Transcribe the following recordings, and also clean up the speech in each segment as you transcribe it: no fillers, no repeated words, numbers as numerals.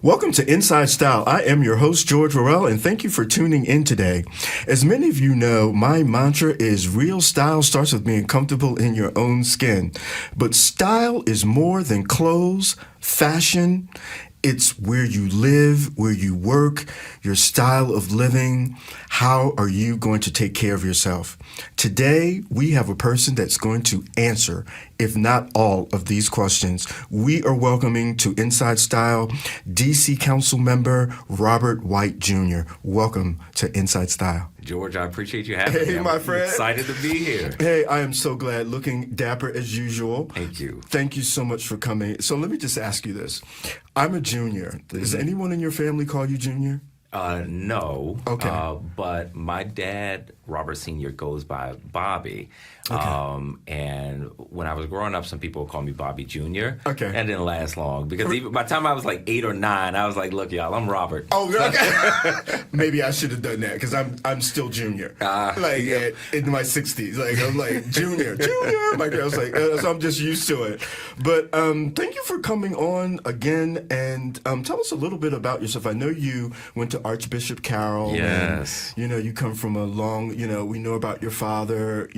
Welcome to Inside Style. I am your host, George Worrell, and thank you for tuning in today. As many of you know, my mantra is real style starts with being comfortable in your own skin. But style is more than clothes, fashion. It's where you live, where you work, your style of living. How are you going to take care of yourself? Today, we have a person that's going to answer, if not all, of these questions. We are welcoming to Inside Style DC Councilmember Robert White Jr. Welcome to Inside Style. George, I appreciate you having me. Hey, my friend. Excited to be here. Hey, I am so glad. Looking dapper as usual. Thank you. Thank you so much for coming. So let me just ask you this. I'm a junior. Does anyone in your family call you junior? No. Okay. But my dad, Robert Sr., goes by Bobby. Okay. And when I was growing up, some people would call me Bobby Jr. Okay. That didn't last long because even by the time I was like 8 or 9, I was like, look, y'all, I'm Robert. Oh, okay. Maybe I should have done that because I'm still junior. In my 60s. I'm like, junior. My girl's like, so I'm just used to it. But thank you for coming on again and tell us a little bit about yourself. I know you went to Archbishop Carroll. Yes. And, you come from a long, we know about your father,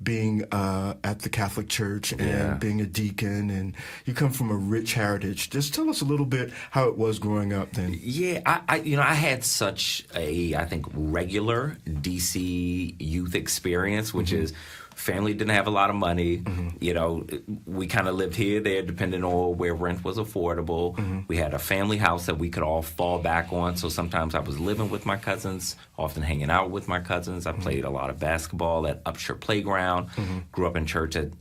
being at the Catholic Church and being a deacon, and you come from a rich heritage. Just tell us a little bit how it was growing up then. Yeah, I had such a, I think, regular DC youth experience, which is family didn't have a lot of money. We kind of lived here, there, depending on where rent was affordable. We had a family house that we could all fall back on. So sometimes I was living with my cousins, often hanging out with my cousins. I played a lot of basketball at Upshur Playground, grew up in church at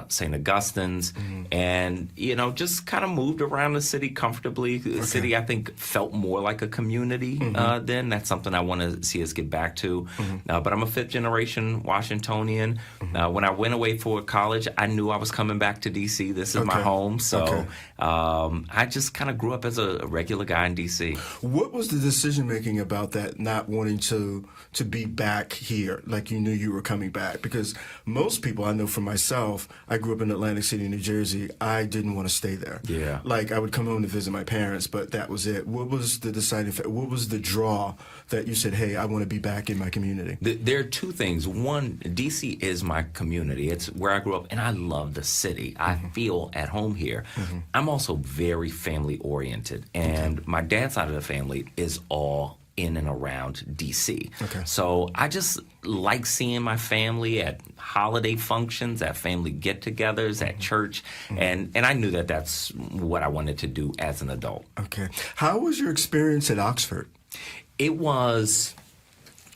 St. Augustine's, and, just kind of moved around the city comfortably. The city, I think, felt more like a community then. That's something I want to see us get back to. But I'm a fifth-generation Washingtonian. When I went away for college, I knew I was coming back to D.C. This is my home. So I just kind of grew up as a regular guy in D.C. What was the decision-making about that, not wanting to be back here, like you knew you were coming back? Because most people, I know for myself, I grew up in Atlantic City, New Jersey. I didn't want to stay there. Yeah. I would come home to visit my parents, but that was it. What was the deciding factor? What was the draw that you said, hey, I want to be back in my community? There are two things. One, D.C. is my community. It's where I grew up, and I love the city. I feel at home here. I'm also very family-oriented, and my dad's side of the family is all in and around D.C. So I just like seeing my family at holiday functions, at family get-togethers, at church, and I knew that that's what I wanted to do as an adult. Okay. How was your experience at Oxford? It was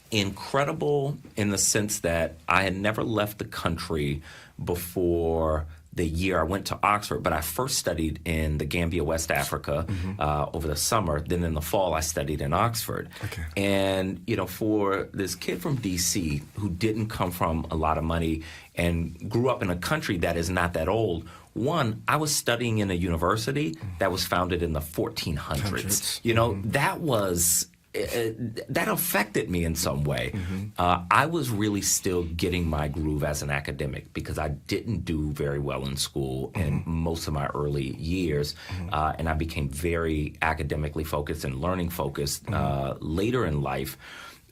incredible in the sense that I had never left the country before the year I went to Oxford, but I first studied in the Gambia, West Africa, over the summer. Then in the fall, I studied in Oxford. And, for this kid from D.C. who didn't come from a lot of money and grew up in a country that is not that old, one, I was studying in a university that was founded in the 1400s. That was... that affected me in some way. I was really still getting my groove as an academic because I didn't do very well in school in most of my early years, and I became very academically focused and learning focused later in life.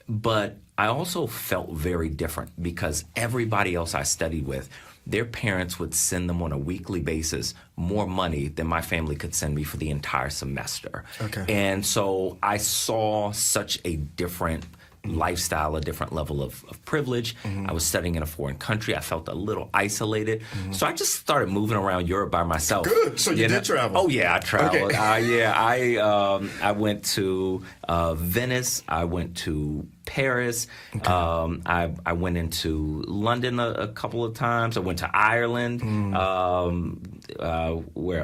But I also felt very different because everybody else I studied with, their parents would send them on a weekly basis more money than my family could send me for the entire semester. And so I saw such a different lifestyle, a different level of privilege. I was studying in a foreign country. I felt a little isolated. So I just started moving around Europe by myself. Good. So you did travel? Oh, yeah, I traveled. I went to Venice. I went to Paris. I went into London a couple of times. I went to Ireland,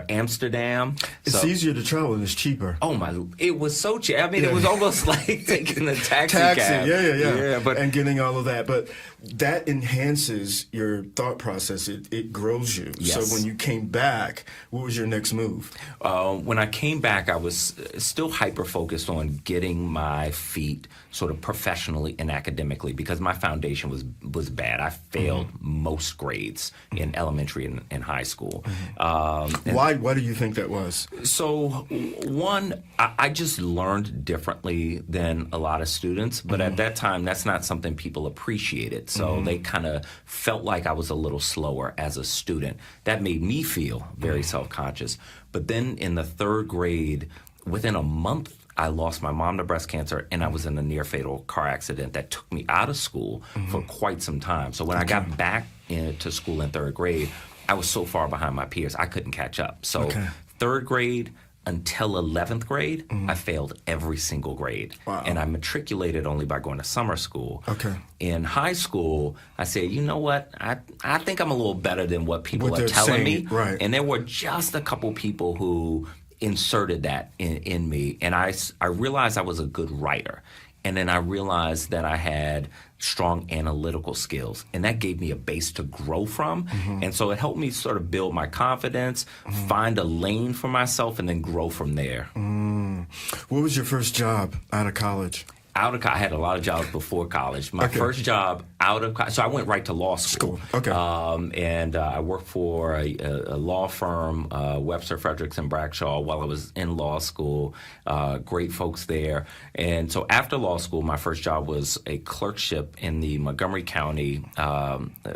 Amsterdam. It's easier to travel and it's cheaper. Oh, it was so cheap. I mean, it was almost like taking a taxi cab. Yeah. But and getting all of that. But that enhances your thought process. It grows you. Yes. So when you came back, what was your next move? When I came back, I was still hyper-focused on getting my feet sort of professionally and academically, because my foundation was bad. I failed most grades in elementary and high school. Why do you think that was? So, one, I just learned differently than a lot of students, but at that time, that's not something people appreciated. So they kind of felt like I was a little slower as a student. That made me feel very self-conscious. But then in the 3rd grade, within a month, I lost my mom to breast cancer, and I was in a near-fatal car accident that took me out of school for quite some time. So when I got back into school in 3rd grade, I was so far behind my peers, I couldn't catch up. So 3rd grade until 11th grade, I failed every single grade. Wow. And I matriculated only by going to summer school. Okay. In high school, I said, you know what? I think I'm a little better than what people are telling me. Right. And there were just a couple people who inserted that in me. And I realized I was a good writer. And then I realized that I had strong analytical skills, and that gave me a base to grow from. And so it helped me sort of build my confidence, find a lane for myself, and then grow from there. What was your first job out of college? I had a lot of jobs before college. My first job out of college, so I went right to law school. Okay. And I worked for a law firm, Webster, Fredericks, and Bradshaw, while I was in law school. Great folks there. And so after law school, my first job was a clerkship in the Montgomery County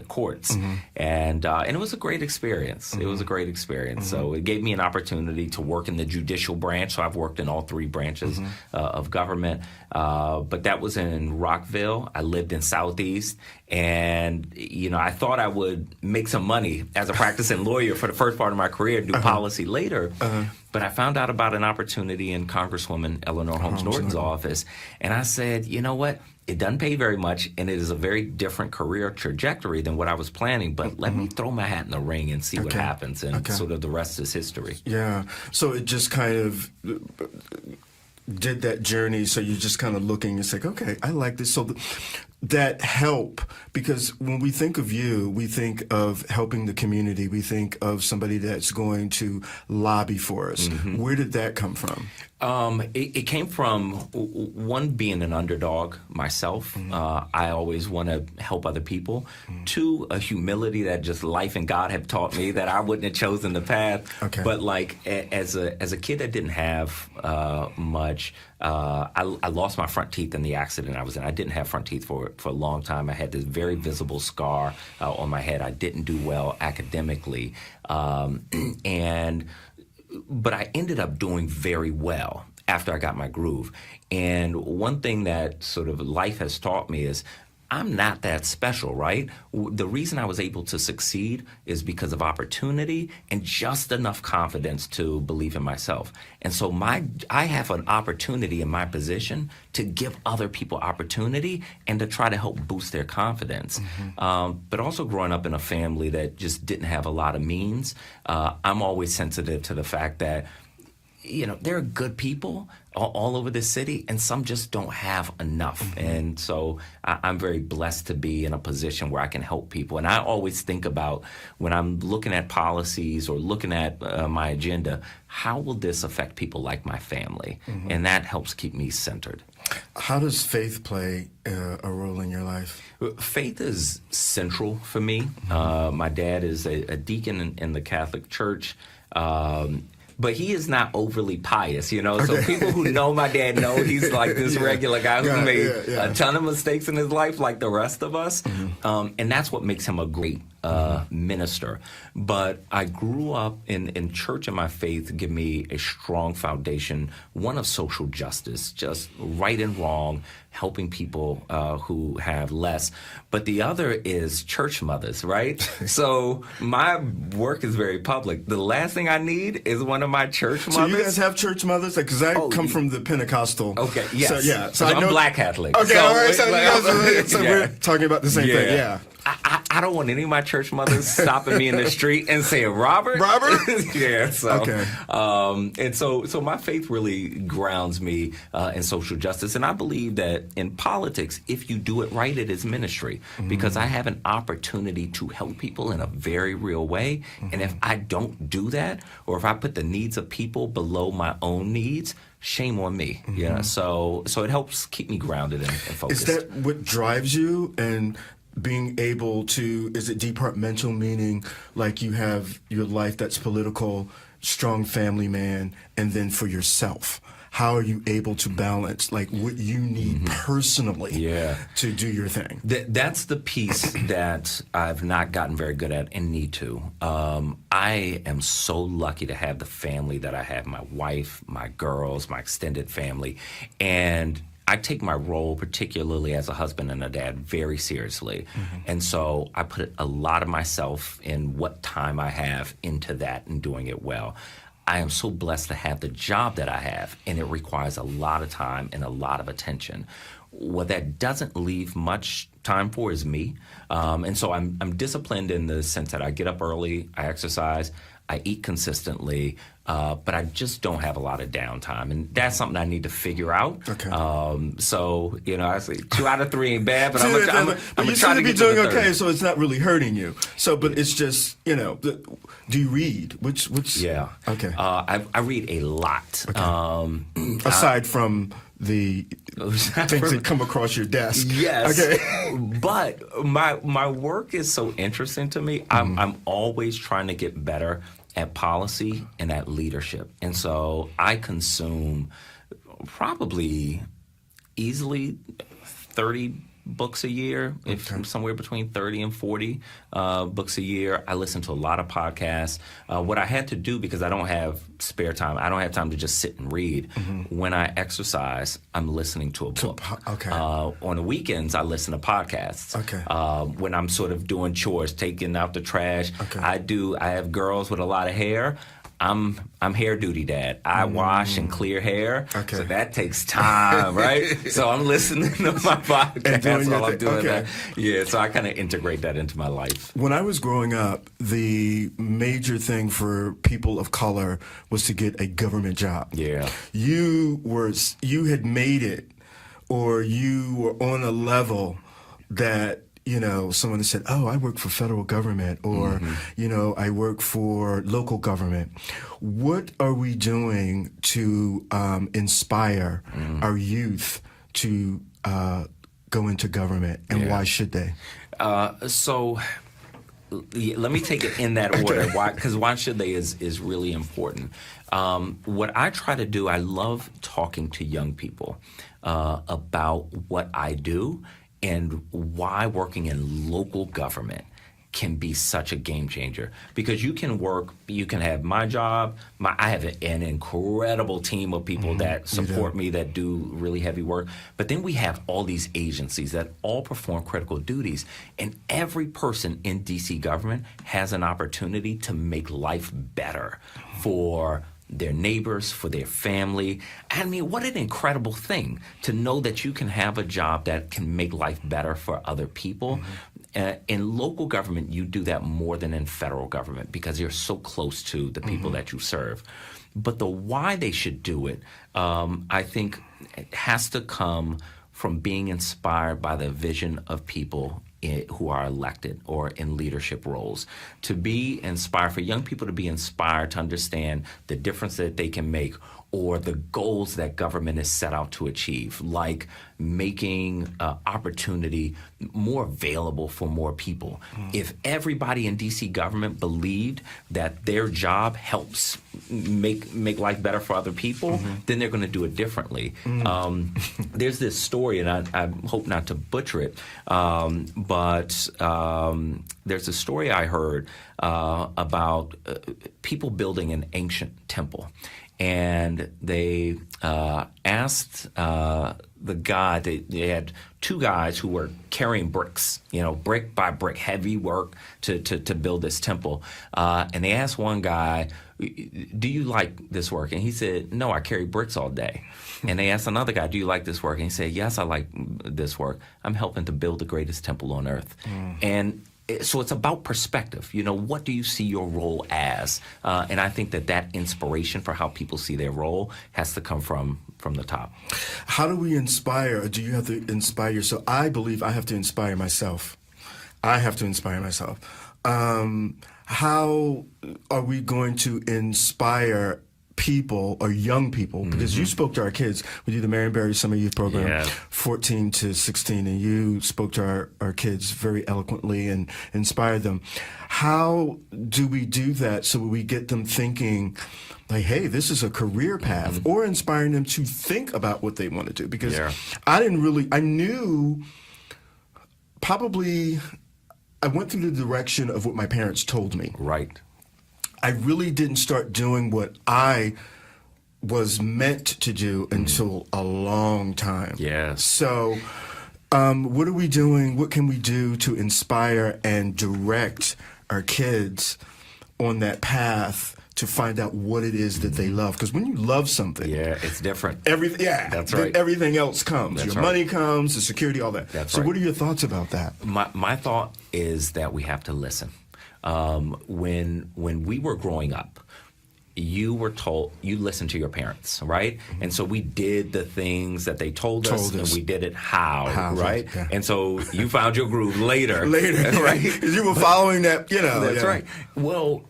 courts. And it was a great experience. It was a great experience. So it gave me an opportunity to work in the judicial branch. So I've worked in all 3 branches of government. But that was in Rockville. I lived in Southeast, and I thought I would make some money as a practicing lawyer for the first part of my career, do policy later. But I found out about an opportunity in Congresswoman Eleanor Holmes Norton's office, and I said, you know what? It doesn't pay very much, and it is a very different career trajectory than what I was planning, but let me throw my hat in the ring and see what happens, and sort of the rest is history. Yeah. So it just kind of did that journey, so you're just kind of looking, it's like, okay, I like this. So that help, because when we think of you, we think of helping the community. We think of somebody that's going to lobby for us. Where did that come from? It came from, one, being an underdog myself. I always want to help other people. 2, a humility that just life and God have taught me that I wouldn't have chosen the path. But like as a kid that didn't have much, I lost my front teeth in the accident I was in. I didn't have front teeth for a long time. I had this very visible scar on my head. I didn't do well academically. But I ended up doing very well after I got my groove. And one thing that sort of life has taught me is I'm not that special, right? The reason I was able to succeed is because of opportunity and just enough confidence to believe in myself. And so I have an opportunity in my position to give other people opportunity and to try to help boost their confidence. But also growing up in a family that just didn't have a lot of means, I'm always sensitive to the fact that there are good people all over the city, and some just don't have enough. And so I'm very blessed to be in a position where I can help people. And I always think about, when I'm looking at policies or looking at my agenda, how will this affect people like my family? And that helps keep me centered. How does faith play a role in your life? Faith is central for me. My dad is a deacon in the Catholic Church. But he is not overly pious, So people who know my dad know he's like this regular guy who made a ton of mistakes in his life, like the rest of us. And that's what makes him a great minister. But I grew up in church, and my faith gave me a strong foundation, one of social justice, just right and wrong, helping people who have less. But the other is church mothers, right? So my work is very public. The last thing I need is one of my church mothers. So you guys have church mothers? Because I come from the Pentecostal. Okay, yes. So, yeah. So I'm Black Catholic. Okay, all right. So, we're we're talking about the same thing. Yeah. I I don't want any of my church mothers stopping me in the street and saying, Robert? Yeah. So, Okay. And so my faith really grounds me in social justice. And I believe that in politics, if you do it right, it is ministry. Because I have an opportunity to help people in a very real way. And if I don't do that, or if I put the needs of people below my own needs, shame on me. Yeah. So it helps keep me grounded and focused. Is that what drives you? And being able to, is it departmental, meaning like you have your life that's political, strong family man, and then for yourself? How are you able to balance like what you need personally to do your thing? That's the piece that I've not gotten very good at and need to. I am so lucky to have the family that I have, my wife, my girls, my extended family. And I take my role, particularly as a husband and a dad, very seriously. And so I put a lot of myself in what time I have into that and doing it well. I am so blessed to have the job that I have, and it requires a lot of time and a lot of attention. What that doesn't leave much time for is me. And so I'm disciplined in the sense that I get up early, I exercise, I eat consistently, but I just don't have a lot of downtime. And that's something I need to figure out. Okay. So, I say 2 out of 3 ain't bad, but I'm you trying seem to to be get doing to the okay, third. so it's not really hurting you. So, but it's just, do you read? Which? Yeah. Okay. I read a lot. Okay. Aside from the things that come across your desk. Yes. Okay. But my work is so interesting to me. I'm always trying to get better at policy and at leadership. And so I consume probably easily 30 books a year, if somewhere between 30 and 40 books a year. I listen to a lot of podcasts. What I had to do, because I don't have spare time, I don't have time to just sit and read. When I exercise, I'm listening to a book. On the weekends, I listen to podcasts. When I'm sort of doing chores, taking out the trash, I have girls with a lot of hair. I'm hair duty dad. I wash and clear hair, so that takes time, right? So I'm listening to my podcast while I'm doing that. Yeah, so I kind of integrate that into my life. When I was growing up, the major thing for people of color was to get a government job. Yeah. You had made it, or you were on a level that someone said, oh, I work for federal government, or, I work for local government. What are we doing to inspire our youth to go into government, and why should they? So let me take it in that order, because why should they is really important. What I try to do, I love talking to young people about what I do and why working in local government can be such a game changer. Because you can have my job, I have an incredible team of people that support me, that do really heavy work. But then we have all these agencies that all perform critical duties. And every person in DC government has an opportunity to make life better for their neighbors, for their family. I mean, what an incredible thing to know that you can have a job that can make life better for other people. In local government, you do that more than in federal government because you're so close to the people that you serve. But the why they should do it, I think it has to come from being inspired by the vision of people who are elected or in leadership roles. To be inspired, for young people to be inspired to understand the difference that they can make, or the goals that government is set out to achieve, like making opportunity more available for more people. If everybody in DC government believed that their job helps make life better for other people, then they're going to do it differently. There's this story, and I hope not to butcher it, but there's a story I heard about people building an ancient temple. And they asked the guy, they had 2 guys who were carrying bricks, brick by brick, heavy work to build this temple. And they asked one guy, do you like this work? And he said, no, I carry bricks all day. And they asked another guy, do you like this work? And he said, yes, I like this work. I'm helping to build the greatest temple on earth. And so it's about perspective. What do you see your role as? And I think that inspiration for how people see their role has to come from the top. How do we inspire? Do you have to inspire yourself? I believe I have to inspire myself. How are we going to inspire people or young people? Because you spoke to our kids. We do the Marionberry Summer Youth Program, 14 to 16, and you spoke to our kids very eloquently and inspired them. How do we do that so we get them thinking, like, hey, this is a career path, or inspiring them to think about what they want to do? Because I knew probably I went through the direction of what my parents told me. Right. I really didn't start doing what I was meant to do until a long time. Yes. So what are we doing? What can we do to inspire and direct our kids on that path to find out what it is that they love? Because when you love something, it's different. That's right. Everything else comes. Your money comes, the security, all that. That's so right. What are your thoughts about that? My thought is that we have to listen. When we were growing up, you were told, you listened to your parents, right? And so we did the things that they told us, and we did it how right? Yeah. And so you found your groove later, right? Because you were following that, That's right. Well,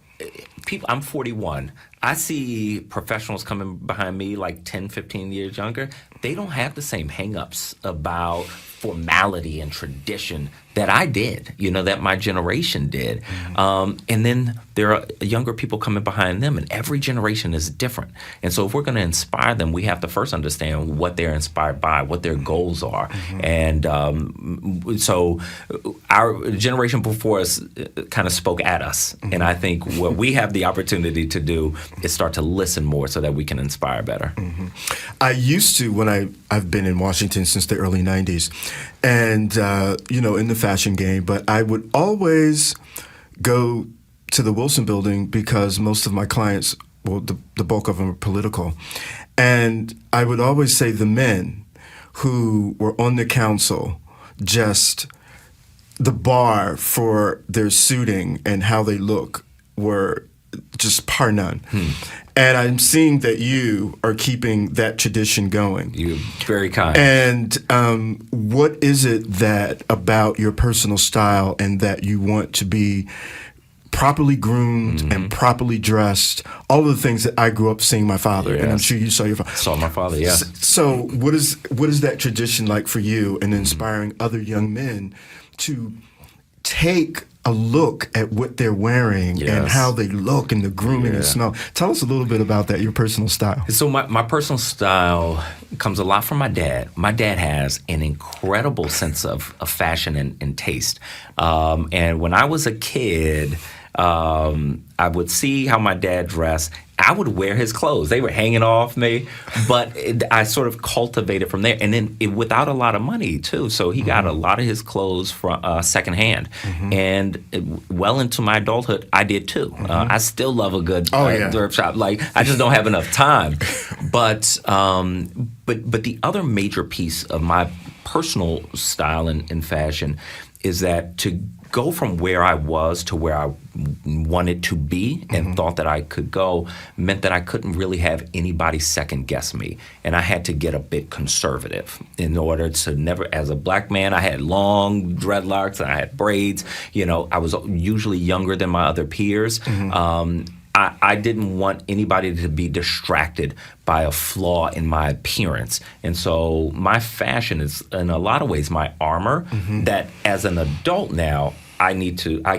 I'm 41. I see professionals coming behind me like 10, 15 years younger. They don't have the same hang-ups about formality and tradition that I did, that my generation did. And then there are younger people coming behind them, and every generation is different. And so if we're going to inspire them, we have to first understand what they're inspired by, what their goals are. And so our generation before us kind of spoke at us. And I think what we have the opportunity to do is start to listen more so that we can inspire better. I used to, when I've been in Washington since the early 90s, and, in the fashion game, but I would always go to the Wilson Building because most of my clients, well, the bulk of them are political. And I would always say the men who were on the council, just the bar for their suiting and how they look were just par none. And I'm seeing that you are keeping that tradition going. You're very kind. And what is it that about your personal style and that you want to be properly groomed and properly dressed, all of the things that I grew up seeing my father, and I'm sure you saw your father. Saw my father, yeah. So what is that tradition like for you in inspiring other young men to take a look at what they're wearing and how they look and the grooming and smell? Tell us a little bit about that, your personal style. So my personal style comes a lot from my dad. My dad has an incredible sense of fashion and taste. And when I was a kid, I would see how my dad dressed. I would wear his clothes. They were hanging off me, but I sort of cultivated from there. And then without a lot of money, too. So he got a lot of his clothes from secondhand. And well into my adulthood, I did, too. I still love a good thrift shop. Like, I just don't have enough time. But the other major piece of my personal style in fashion is that to go from where I was to where I wanted to be and thought that I could go meant that I couldn't really have anybody second guess me. And I had to get a bit conservative in order to never, as a black man, I had long dreadlocks and I had braids. I was usually younger than my other peers. I didn't want anybody to be distracted by a flaw in my appearance. And so my fashion is, in a lot of ways, my armor that as an adult now, I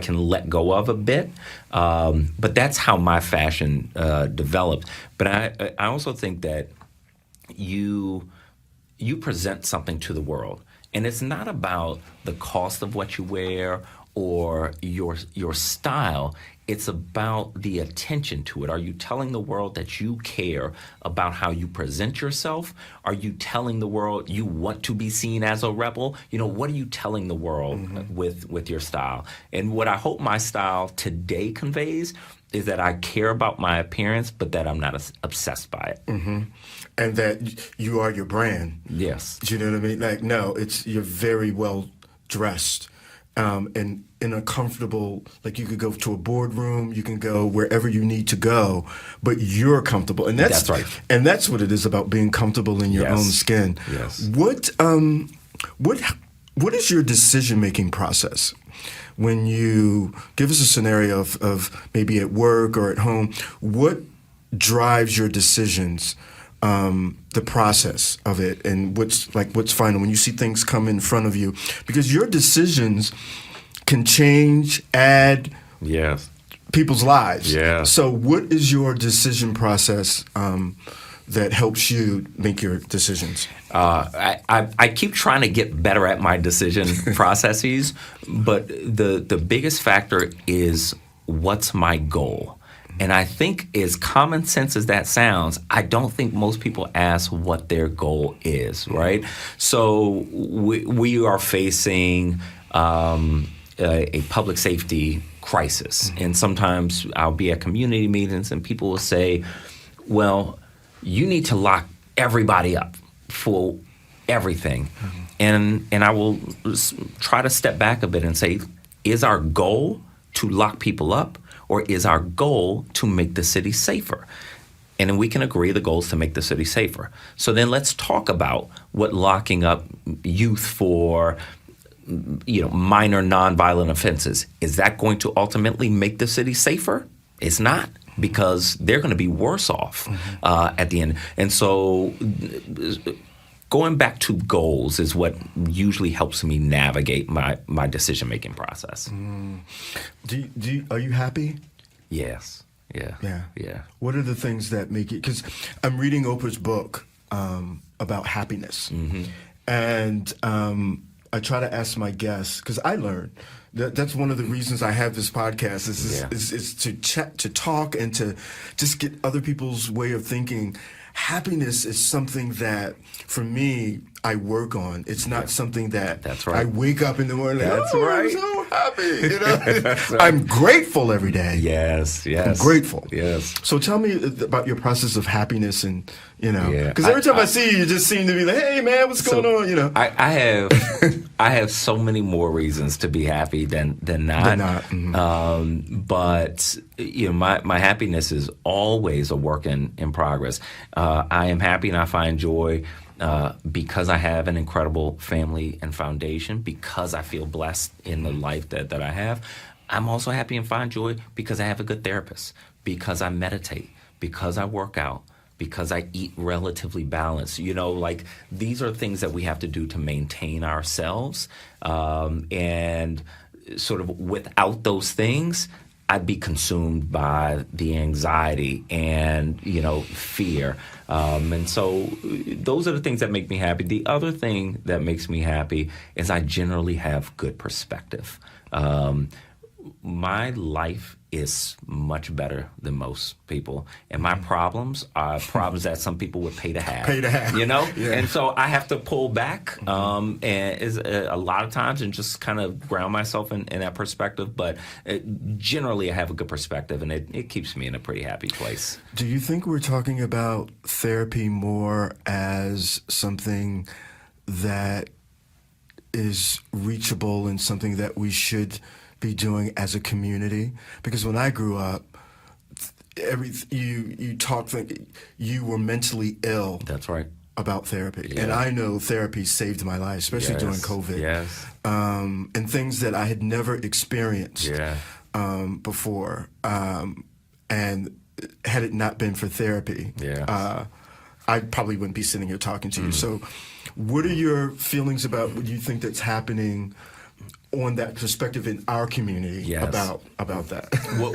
can let go of a bit. But that's how my fashion developed. But I also think that you present something to the world. And it's not about the cost of what you wear or your style. It's about the attention to it. Are you telling the world that you care about how you present yourself? Are you telling the world you want to be seen as a rebel? What are you telling the world with your style? And what I hope my style today conveys is that I care about my appearance, but that I'm not obsessed by it. And that you are your brand. Yes. Do you know what I mean? Like, no, you're very well dressed. and in a comfortable, like you could go to a boardroom, you can go wherever you need to go, but you're comfortable, and that's right. And that's what it is about, being comfortable in your own skin. Yes. What is your decision-making process? When you give us a scenario of maybe at work or at home, what drives your decisions, the process of it, and what's final when you see things come in front of you? Because your decisions can change, add people's lives. Yeah. So what is your decision process that helps you make your decisions? I keep trying to get better at my decision processes, but the biggest factor is, what's my goal? And I think, as common sense as that sounds, I don't think most people ask what their goal is, right? So we are facing a public safety crisis. And sometimes I'll be at community meetings and people will say, well, you need to lock everybody up for everything. And I will try to step back a bit and say, is our goal to lock people up, or is our goal to make the city safer? And then we can agree the goal is to make the city safer. So then let's talk about what locking up youth for minor nonviolent offenses, is that going to ultimately make the city safer? It's not, because they're going to be worse off at the end. And so going back to goals is what usually helps me navigate my decision-making process. Are you happy? Yes. Yeah. What are the things that make you? Because I'm reading Oprah's book about happiness, and I try to ask my guests, because I learn. That's one of the reasons I have this podcast is to chat, to talk, and to just get other people's way of thinking. Happiness is something that, for me, I work on. It's not something that I wake up in the morning like, I'm so happy. That's right. I'm grateful every day. Yes. I'm grateful. Yes. So tell me about your process of happiness, and Yeah. because every time I see you just seem to be like, hey man, what's going on? I have so many more reasons to be happy than not. But my happiness is always a work in progress. I am happy and I find joy because I have an incredible family and foundation, because I feel blessed in the life that I have. I'm also happy and find joy because I have a good therapist, because I meditate, because I work out, because I eat relatively balanced. These are things that we have to do to maintain ourselves. And sort of without those things, I'd be consumed by the anxiety and, fear. And so those are the things that make me happy. The other thing that makes me happy is I generally have good perspective. My life is much better than most people, and my problems are problems that some people would pay to have. Yeah. And so I have to pull back, and is a lot of times, and just kind of ground myself in that perspective. But generally, I have a good perspective, and it keeps me in a pretty happy place. Do you think we're talking about therapy more as something that is reachable and something that we should be doing as a community? Because when I grew up, you talked like you were mentally ill. That's right. About therapy, Yeah. and I know therapy saved my life, especially during COVID. Yes. And things that I had never experienced before. And had it not been for therapy, I probably wouldn't be sitting here talking to you. So, what are your feelings about what you think that's happening on that perspective in our community about that?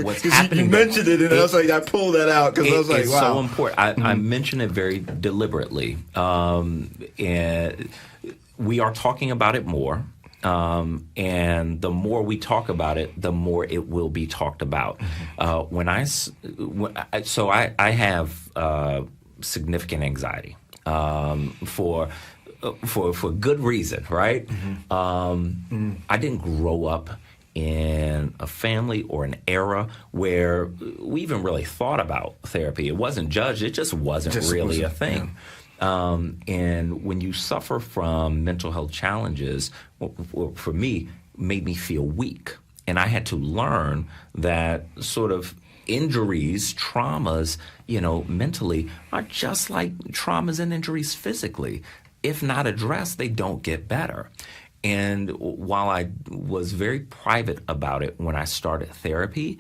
What's happening? You mentioned it, and I was like, I pulled that out because I was like, it's wow. so important. I mention it very deliberately, and we are talking about it more. And the more we talk about it, the more it will be talked about. I have significant anxiety for good reason, right? I didn't grow up in a family or an era where we even really thought about therapy. It wasn't judged. It just wasn't really a thing. And when you suffer from mental health challenges, for me, made me feel weak. And I had to learn that sort of injuries, traumas, mentally are just like traumas and injuries physically. If not addressed, they don't get better. And while I was very private about it when I started therapy,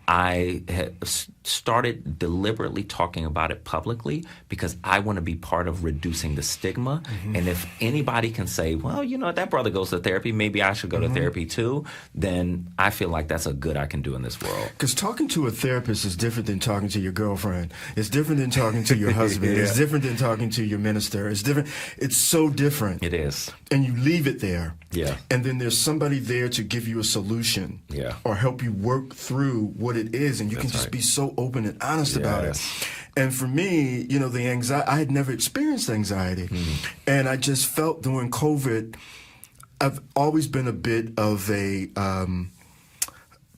I had started deliberately talking about it publicly because I want to be part of reducing the stigma. And if anybody can say, well, that brother goes to therapy, maybe I should go to therapy too, then I feel like that's a good I can do in this world. Because talking to a therapist is different than talking to your girlfriend. It's different than talking to your husband. It's different than talking to your minister. It's different. It's so different. It is. And you leave it there. Yeah. And then there's somebody there to give you a solution. Yeah. Or help you work through what it is. And you can just be so open and honest about it. And for me, the anxiety, I had never experienced anxiety. And I just felt during COVID, I've always been a bit of a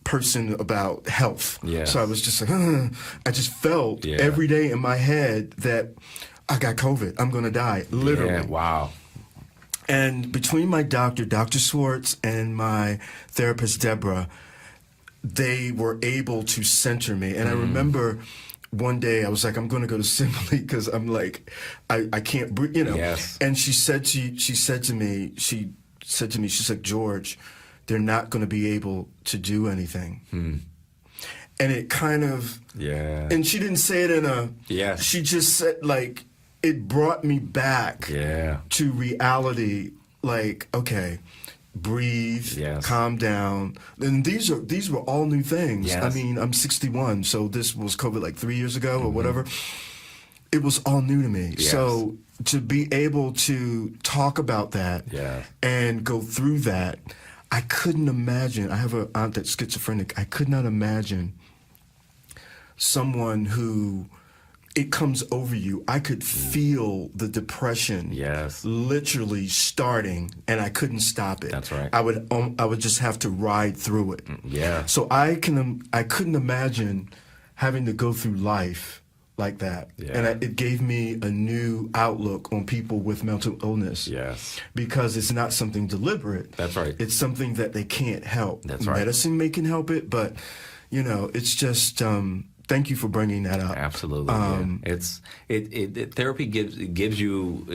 person about health. Yeah. So I was just like, I just felt every day in my head that I got COVID. I'm going to die, literally. Yeah, wow. And between my doctor, Dr. Swartz, and my therapist, Deborah, they were able to center me. And I remember one day I was like, I'm going to go to Assembly because I'm like, I can't breathe, Yes. And she said to me, she's like, George, they're not going to be able to do anything. And it kind of, and she didn't say it in a, she just said, like, it brought me back to reality, like, okay, breathe, calm down. And these were all new things. I mean, I'm 61, so this was COVID like 3 years ago or whatever. It was all new to me. So to be able to talk about that and go through that, I couldn't imagine. I have an aunt that's schizophrenic. I could not imagine someone who it comes over you. I could feel the depression literally starting, and I couldn't stop it. That's right. I would just have to ride through it. So I couldn't imagine having to go through life like that. And it gave me a new outlook on people with mental illness. Because it's not something deliberate. That's right. It's something that they can't help. That's right. Medicine may can help it, but it's just thank you for bringing that up. Absolutely. Therapy gives you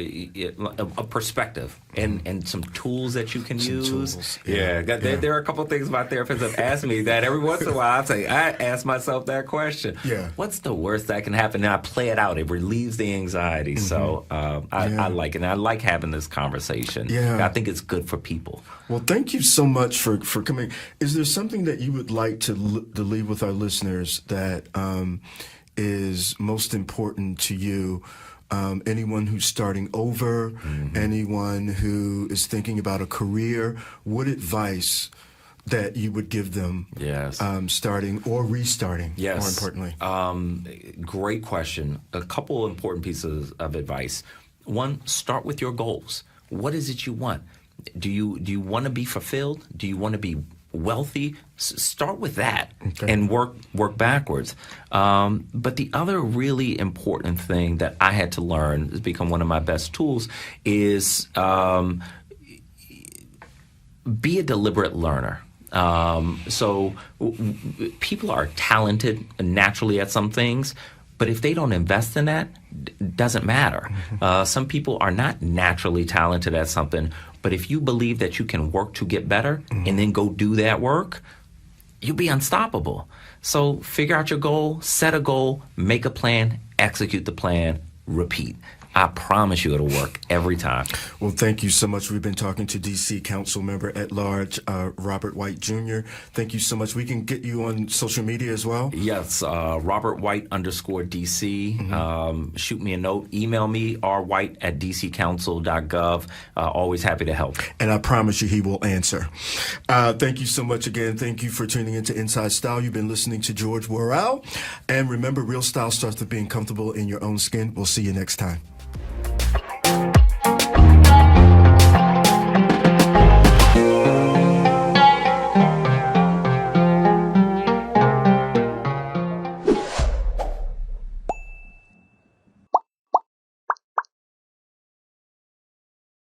a perspective and some tools that you can use. There are a couple of things my therapist have asked me that every once in a while I ask myself that question. What's the worst that can happen? And I play it out. It relieves the anxiety. So I like it. And I like having this conversation. I think it's good for people. Well, thank you so much for coming. Is there something that you would like to leave with our listeners that is most important to you? Anyone who's starting over, anyone who is thinking about a career, what advice that you would give them starting or restarting, more importantly? Great question. A couple important pieces of advice. One, start with your goals. What is it you want? Do you want to be fulfilled? Do you want to be wealthy? Start with that and work backwards. But the other really important thing that I had to learn, has become one of my best tools, is be a deliberate learner. So people are talented naturally at some things, but if they don't invest in that, it doesn't matter. Some people are not naturally talented at something, but if you believe that you can work to get better and then go do that work, you'll be unstoppable. So figure out your goal, set a goal, make a plan, execute the plan, repeat. I promise you it'll work every time. Well, thank you so much. We've been talking to D.C. Councilmember at Large, Robert White Jr. Thank you so much. We can get you on social media as well? Yes, Robert White _DC. Shoot me a note. Email me, rwhite@dccouncil.gov. Always happy to help. And I promise you he will answer. Thank you so much again. Thank you for tuning into Inside Style. You've been listening to George Worrell. And remember, real style starts with being comfortable in your own skin. We'll see you next time.